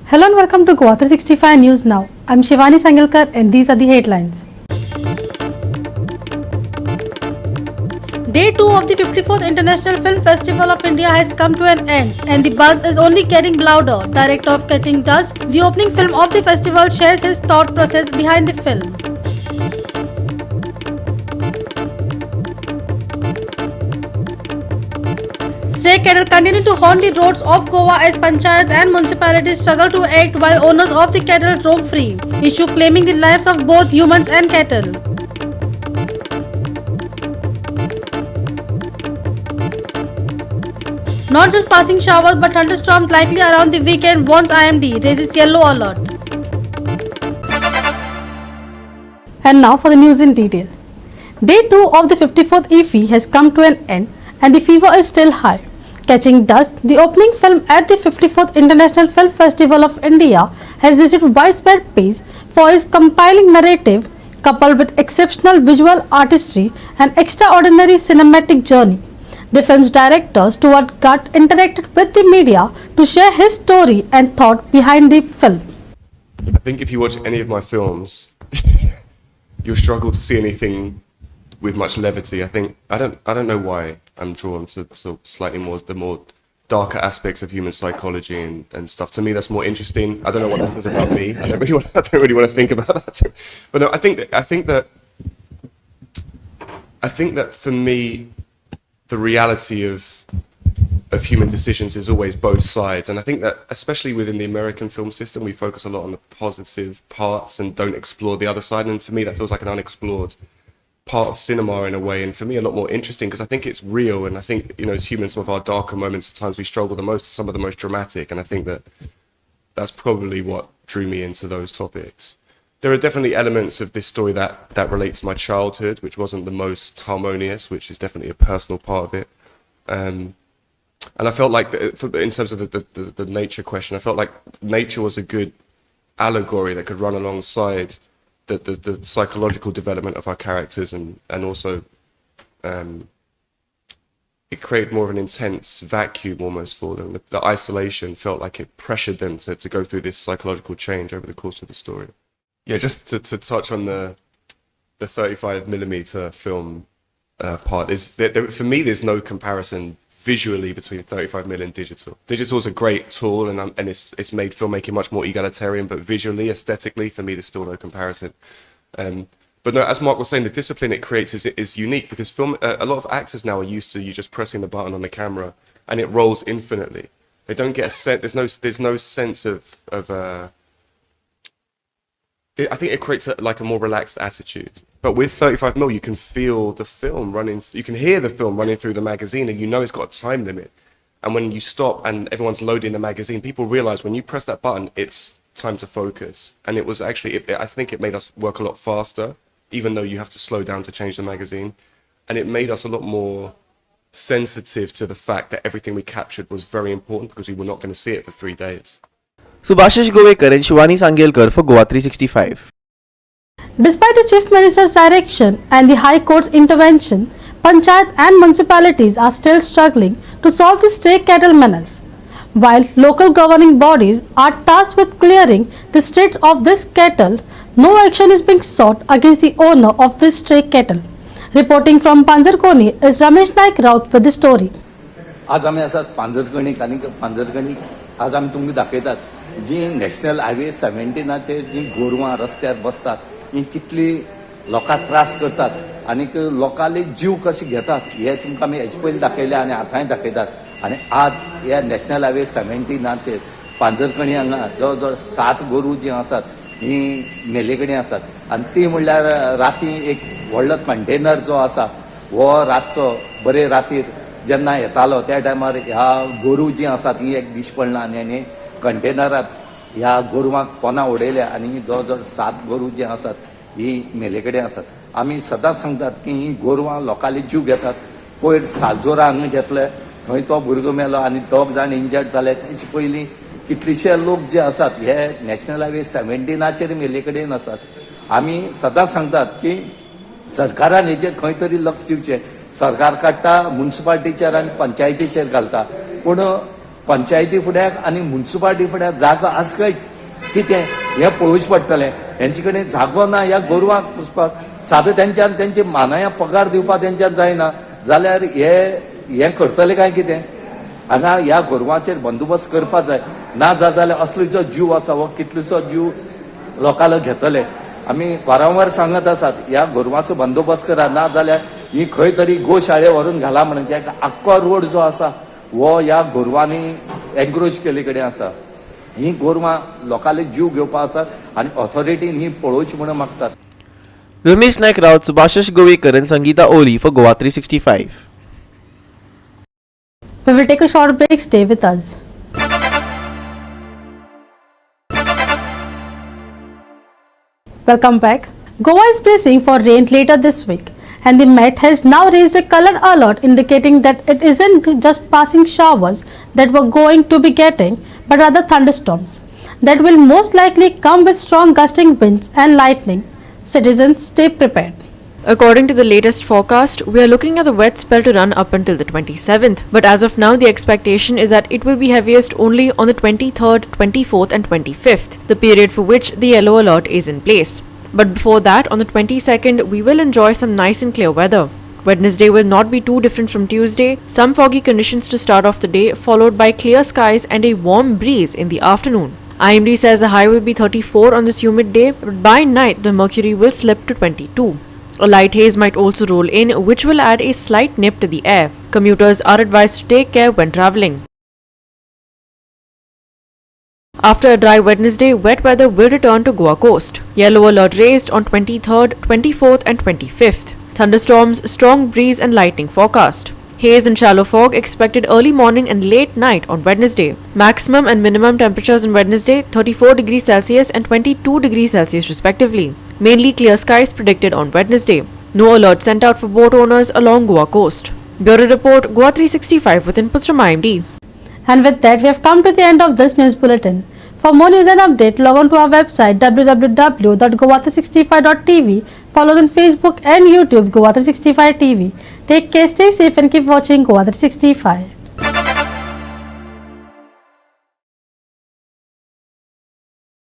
Hello and welcome to GOA365 News Now. I'm Shivani Sangalkar and these are the headlines. Day 2 of the 54th International Film Festival of India has come to an end and the buzz is only getting louder. Director of Catching Dust, the opening film of the festival, shares his thought process behind the film. Stray cattle continue to haunt the roads of Goa as panchayats and municipalities struggle to act while owners of the cattle roam free, issue claiming the lives of both humans and cattle. Not just passing showers but thunderstorms likely around the weekend, warns IMD, raises yellow alert. And now for the news in detail. Day 2 of the 54th EFI has come to an end and the fever is still high. Catching Dust, the opening film at the 54th International Film Festival of India, has received widespread praise for its compelling narrative coupled with exceptional visual artistry and extraordinary cinematic journey. The film's director Stuart Gutt interacted with the media to share his story and thought behind the film. I think if you watch any of my films, you'll struggle to see anything with much levity. I don't know why I'm drawn to slightly the more darker aspects of human psychology and stuff. To me, that's more interesting. I don't know what that says about me. I don't really want to think about that. But no, I think that for me, the reality of human decisions is always both sides. And I think that especially within the American film system, we focus a lot on the positive parts and don't explore the other side. And for me, that feels like an unexplored part of cinema in a way, and for me a lot more interesting because I think it's real, and I think, you know, as humans, some of our darker moments, the times we struggle the most, are some of the most dramatic, and I think that that's probably what drew me into those topics. There are definitely elements of this story that relate to my childhood, which wasn't the most harmonious, which is definitely a personal part of it, and I felt like in terms of the nature question, I felt like nature was a good allegory that could run alongside the psychological development of our characters, and also it created more of an intense vacuum almost for them. The isolation felt like it pressured them to go through this psychological change over the course of the story. Yeah, just to touch on the 35mm film part, for me there's no comparison visually between 35mm and digital. Digital is a great tool, and it's made filmmaking much more egalitarian, but visually, aesthetically, for me, there's still no comparison. But no, as Mark was saying, the discipline it creates is unique because a lot of actors now are used to you just pressing the button on the camera and it rolls infinitely. They don't get a sense. There's no sense of I think it creates like a more relaxed attitude. But with 35mm, you can feel the film running. You can hear the film running through the magazine, and you know it's got a time limit. And when you stop and everyone's loading the magazine, people realize when you press that button, it's time to focus. And it was actually, I think it made us work a lot faster, even though you have to slow down to change the magazine. And it made us a lot more sensitive to the fact that everything we captured was very important because we were not going to see it for 3 days. Subhashish Govekar and Shivani Sangalkar for GOA365. Despite the Chief Minister's direction and the High Court's intervention, panchayats and municipalities are still struggling to solve the stray cattle menace. While local governing bodies are tasked with clearing the streets of this cattle, no action is being sought against the owner of this stray cattle. Reporting from Panjarkoni is Ramesh Naik Raut with the story. आज आमी आसात पांजरकणीक आनी पांजरकणीक आज आमी तुमकां दाखयतात जी national highway 17चेर जी गोरवां रस्त्यार बसतात ही कितली लोकांक त्रास करतात आनी लोकांले जीव कशे घेतात हे तुमकां आमी हेजे पयलीं दाखयले आनी आतांय दाखयतात. आनी आज ह्या नॅशनल हायवे 17चेर पांजरकणी हांगा जवळ जवळ 7 गोरू जी आसात ही मेलेकणी आसात आनी ती म्हणल्यार राती एक व्हडलो कंटेनर जो आसा हो रातचो बरे रातीर जेन्ना येतालो त्या टायमार ह्या गोरू जी आसात ही एक दीस पडला आनी आनी कंटेनरांत ह्या गोरवांक पोना उडयल्या आनी जवळ जवळ 7 गोरू जी आसात ही मेलेकडे आसात. आमी सदांच सांगतात की ही गोरवां लोकांले जीव घेतात. पयर सालजोरा हांगा घेतले थंय तो भुरगो मेलो आनी 2 जाण इंजर्ड जाले. तेचे पयलीं कितलेशे लोक जे आसात हे नॅशनल हायवे 17चेर मेले कडेन आसात. आमी सदांच सांगतात की सरकारान हेचेर खंय तरी लक्ष दिवचें. सरकार काडटा म्युनिसिपालिटीचेर आनी पंचायतीचेर घालता, पूण पंचायती फुड्याक आनी म्युन्सिपालिटी फुड्याक जागो आसा काय कितें हें पळोवचें पडटलें. हेंचे कडेन जागो ना ह्या गोरवांक पुसपाक. सादें तेंच्यान तेंचे मानाया पगार दिवपाक तेंच्यान जायना जाल्यार हें करतले काय कितें. हांगा ह्या गोरवांचेर बंदोबस्त करपाक जाय. ना जाल्यार असलो जो जीव आसा हो कितलोसो जीव लोकांक घेतले. आमी वारंवार सांगत आसात ह्या गोरवांचो बंदोबस्त करा, ना जाल्यार ही खंय तरी गोशाळे व्हरून घाला म्हणून. कित्याक आख्खो रोड जो आसा हो ह्या गोरवांनी एन्क्रोच केले कडेन आसा. ही गोरवां लोकांले जीव घेवपाक आसात आनी ऑथॉरिटीन ही पळोवची म्हणून मागतात. रमेश नायक Raut, Subhashish Govekar and Sangeeta Oli for GOA 365. We will take a short break. Stay with us. Welcome back. Goa is bracing for rain later this week, and the Met has now raised a color alert indicating that it isn't just passing showers that we're going to be getting, but rather thunderstorms that will most likely come with strong gusting winds and lightning. Citizens, stay prepared. According to the latest forecast, we are looking at the wet spell to run up until the 27th. But as of now, the expectation is that it will be heaviest only on the 23rd, 24th and 25th, the period for which the yellow alert is in place. But before that, on the 22nd, we will enjoy some nice and clear weather. Wednesday will not be too different from Tuesday. Some foggy conditions to start off the day, followed by clear skies and a warm breeze in the afternoon. IMD says the high will be 34 on this humid day, but by night the mercury will slip to 22. A light haze might also roll in, which will add a slight nip to the air. Commuters are advised to take care when travelling. After a dry Wednesday, wet weather will return to Goa coast. Yellow alert raised on 23rd, 24th and 25th. Thunderstorms, strong breeze and lightning forecast. Haze and shallow fog expected early morning and late night on Wednesday. Maximum and minimum temperatures on Wednesday 34 degrees Celsius and 22 degrees Celsius respectively. Mainly clear skies predicted on Wednesday. No alert sent out for boat owners along Goa coast. Bureau report, GOA 365 with inputs from IMD. And with that, we have come to the end of this news bulletin. For more news and update, log on to our website www.goa365.tv. Follow us on Facebook and YouTube, GOA365 TV. Take care, stay safe and keep watching GOA365.